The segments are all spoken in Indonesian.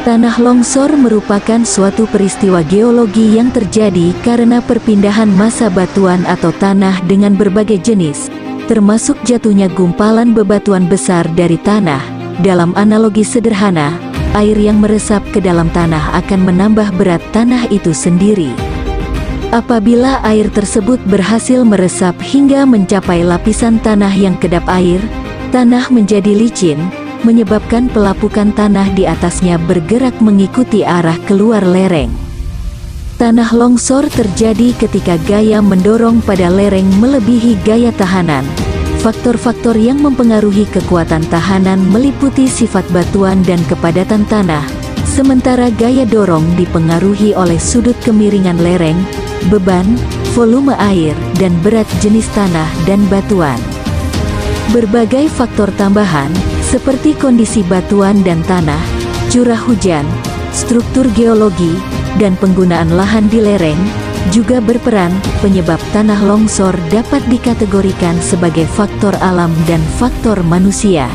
Tanah longsor merupakan suatu peristiwa geologi yang terjadi karena perpindahan massa batuan atau tanah dengan berbagai jenis, termasuk jatuhnya gumpalan bebatuan besar dari tanah. Dalam analogi sederhana, air yang meresap ke dalam tanah akan menambah berat tanah itu sendiri. Apabila air tersebut berhasil meresap hingga mencapai lapisan tanah yang kedap air, tanah menjadi licin, menyebabkan pelapukan tanah di atasnya bergerak mengikuti arah keluar lereng. Tanah longsor terjadi ketika gaya mendorong pada lereng melebihi gaya tahanan. Faktor-faktor yang mempengaruhi kekuatan tahanan meliputi sifat batuan dan kepadatan tanah, sementara gaya dorong dipengaruhi oleh sudut kemiringan lereng, beban, volume air, dan berat jenis tanah dan batuan. Berbagai faktor tambahan, seperti kondisi batuan dan tanah, curah hujan, struktur geologi, dan penggunaan lahan di lereng, juga berperan. Penyebab tanah longsor dapat dikategorikan sebagai faktor alam dan faktor manusia.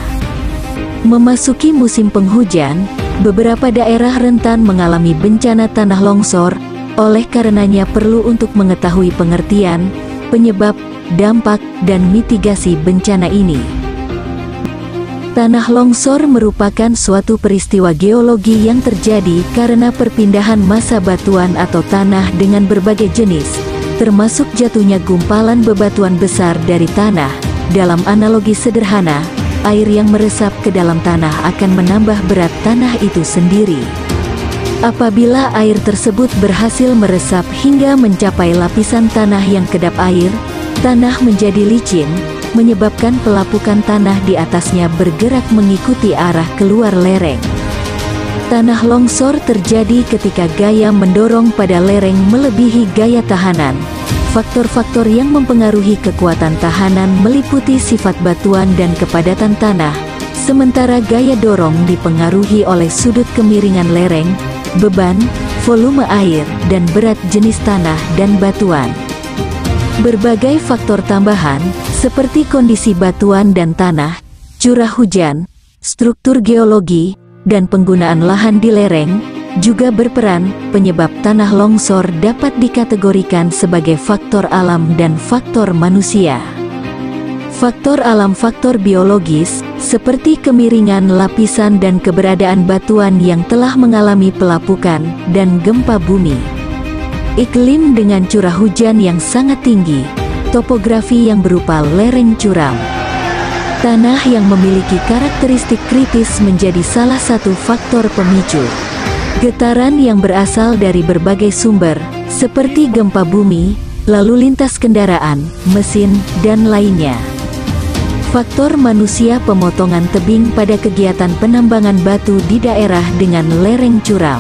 Memasuki musim penghujan, beberapa daerah rentan mengalami bencana tanah longsor, oleh karenanya perlu untuk mengetahui pengertian, penyebab, dampak, dan mitigasi bencana ini. Tanah longsor merupakan suatu peristiwa geologi yang terjadi karena perpindahan massa batuan atau tanah dengan berbagai jenis, termasuk jatuhnya gumpalan bebatuan besar dari tanah. Dalam analogi sederhana, air yang meresap ke dalam tanah akan menambah berat tanah itu sendiri. Apabila air tersebut berhasil meresap hingga mencapai lapisan tanah yang kedap air, tanah menjadi licin, menyebabkan pelapukan tanah di atasnya bergerak mengikuti arah keluar lereng. Tanah longsor terjadi ketika gaya mendorong pada lereng melebihi gaya tahanan. Faktor-faktor yang mempengaruhi kekuatan tahanan meliputi sifat batuan dan kepadatan tanah, sementara gaya dorong dipengaruhi oleh sudut kemiringan lereng, beban, volume air, dan berat jenis tanah dan batuan. Berbagai faktor tambahan, seperti kondisi batuan dan tanah, curah hujan, struktur geologi, dan penggunaan lahan di lereng, juga berperan. Penyebab tanah longsor dapat dikategorikan sebagai faktor alam dan faktor manusia. Faktor alam faktor biologis, seperti kemiringan lapisan dan keberadaan batuan yang telah mengalami pelapukan dan gempa bumi. Iklim dengan curah hujan yang sangat tinggi, topografi yang berupa lereng curam, tanah yang memiliki karakteristik kritis menjadi salah satu faktor pemicu. Getaran yang berasal dari berbagai sumber, seperti gempa bumi, lalu lintas kendaraan, mesin, dan lainnya. Faktor manusia pemotongan tebing pada kegiatan penambangan batu di daerah dengan lereng curam.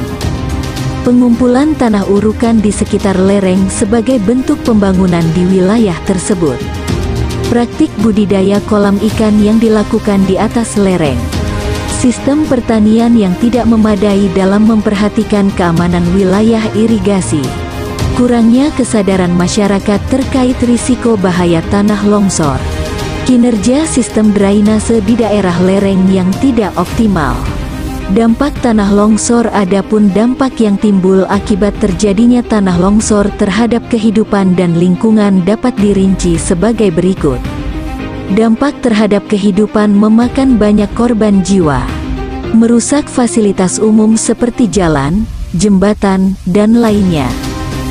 Pengumpulan tanah urukan di sekitar lereng sebagai bentuk pembangunan di wilayah tersebut. Praktik budidaya kolam ikan yang dilakukan di atas lereng. Sistem pertanian yang tidak memadai dalam memperhatikan keamanan wilayah irigasi. Kurangnya kesadaran masyarakat terkait risiko bahaya tanah longsor. Kinerja sistem drainase di daerah lereng yang tidak optimal. Dampak tanah longsor. Adapun dampak yang timbul akibat terjadinya tanah longsor terhadap kehidupan dan lingkungan dapat dirinci sebagai berikut. Dampak terhadap kehidupan memakan banyak korban jiwa. Merusak fasilitas umum seperti jalan, jembatan, dan lainnya.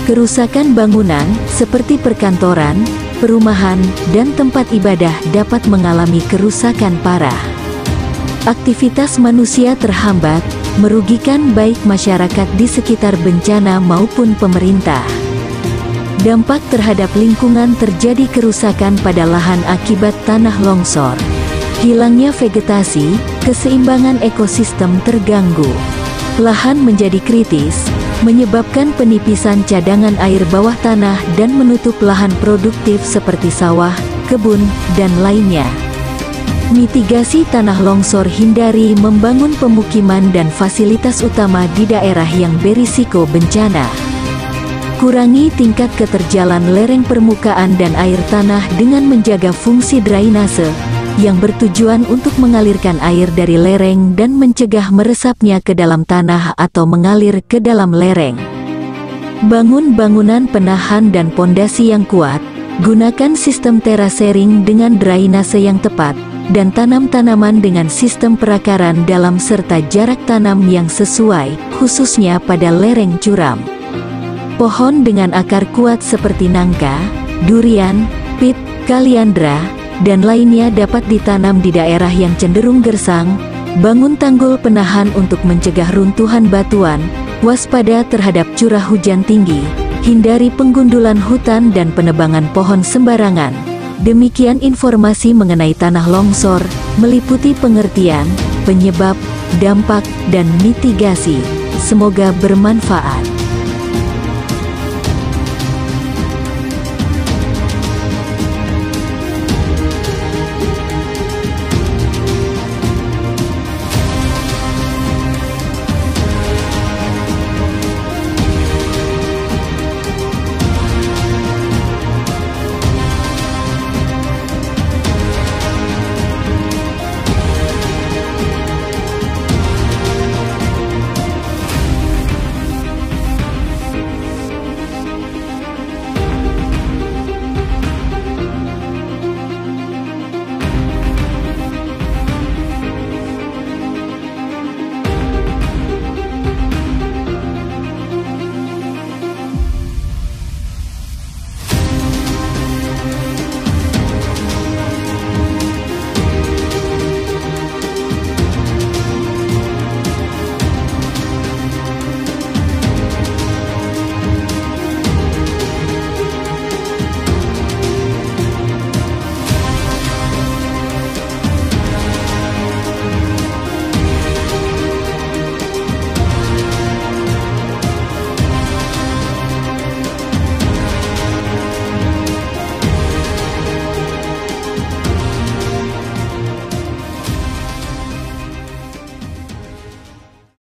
Kerusakan bangunan, seperti perkantoran, perumahan, dan tempat ibadah dapat mengalami kerusakan parah. Aktivitas manusia terhambat, merugikan baik masyarakat di sekitar bencana maupun pemerintah. Dampak terhadap lingkungan terjadi kerusakan pada lahan akibat tanah longsor. Hilangnya vegetasi, keseimbangan ekosistem terganggu. Lahan menjadi kritis, menyebabkan penipisan cadangan air bawah tanah dan menutup lahan produktif seperti sawah, kebun, dan lainnya. Mitigasi tanah longsor: hindari membangun pemukiman dan fasilitas utama di daerah yang berisiko bencana. Kurangi tingkat keterjalan lereng permukaan dan air tanah dengan menjaga fungsi drainase, yang bertujuan untuk mengalirkan air dari lereng dan mencegah meresapnya ke dalam tanah atau mengalir ke dalam lereng. Bangun bangunan penahan dan pondasi yang kuat, gunakan sistem terasering dengan drainase yang tepat, dan tanam tanaman dengan sistem perakaran dalam serta jarak tanam yang sesuai, khususnya pada lereng curam. Pohon dengan akar kuat seperti nangka, durian, pit, kaliandra, dan lainnya dapat ditanam di daerah yang cenderung gersang. Bangun tanggul penahan untuk mencegah runtuhan batuan, waspada terhadap curah hujan tinggi, hindari penggundulan hutan dan penebangan pohon sembarangan. Demikian informasi mengenai tanah longsor, meliputi pengertian, penyebab, dampak, dan mitigasi. Semoga bermanfaat.